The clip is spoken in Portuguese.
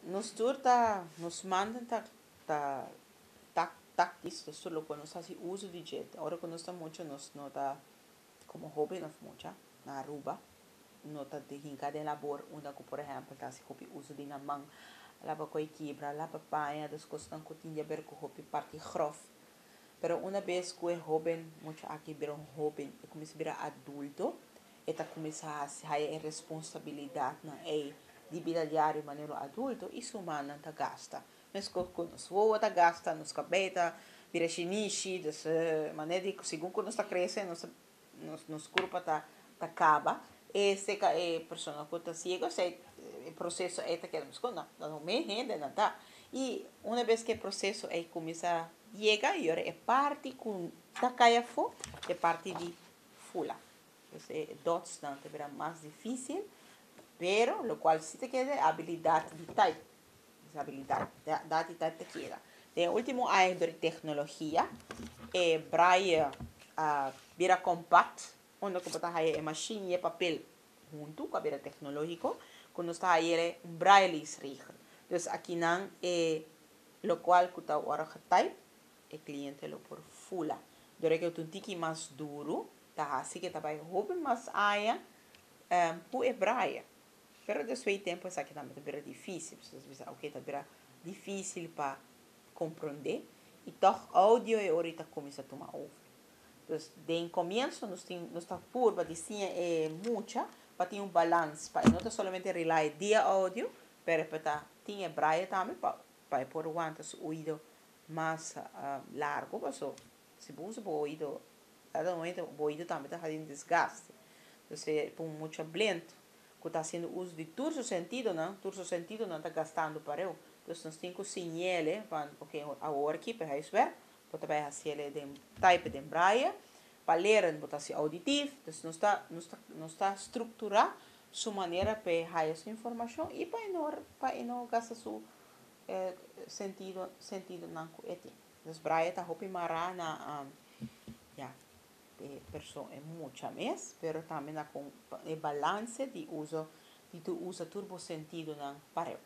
nos turta, nos mandam táctis, solo quando nós fazemos uso de jet. Agora quando nós estamos muito, nós não tá como hobby nós muito, na Aruba, não tá de hinca de labor, onde por exemplo, tá se hobby uso de na mão, lá para coi quebra, lá para panha, das coisas que tinha ver com hobby parte grof. Pero uma vez que é jovem, muito aqui vira jovem, e começa a virar adulto, e tá começa a ter responsabilidade na de vida diária de maneira adulto, isso humana tá gasta. Mas quando nós voa tá gasta, nos cabeta, vira chinichi, das maneira de segundo quando está crescendo, nos corpo tá acaba, e se a pessoa que está cega, se o processo é que queremos quando não me rende nada. E uma vez que o processo é começa chega e é parte com da caia fo é parte de fula. Então, dots não será mais difícil, pero lo cual sí te queda habilidade de type, essa habilidade da de type te queda. O último ano de tecnologia é braille vira compact, onde como está aí é machine e papel junto com a vira tecnológico, quando está aí é braille escrito. Então aqui não é lo cual que está agora type o cliente lo por fula. Dore que eu tenho tiki mais duro, tá assim que tá vai roupa mais aia, pu é braia. Pero depois tempo essa aqui também tá difícil, precisa o que tá difícil para compreender. E toch áudio é hora tá começa a tomar over. Então, de começo nós tá curva de sim é muita, para ter balance, para não somente rely dia áudio, pero para ter braia também para por aguantar o ouvido mais largo, porque se você o ouvido, cada momento o ouvido também está fazendo desgaste. Então, por muito blento, que está fazendo uso de todo o sentido, não? Todo o sentido não está gastando para eu. Então, nós temos que sinale, porque agora aqui, para isso ver, porque vai fazer de type de braille, para ler, botar auditivo, então não está estruturando sua maneira para essa informação e para não gastar seu sentido não é então braille está roupa mará na pessoa é muita mais, mas também com o balance de uso de tu usa turbo sentido não para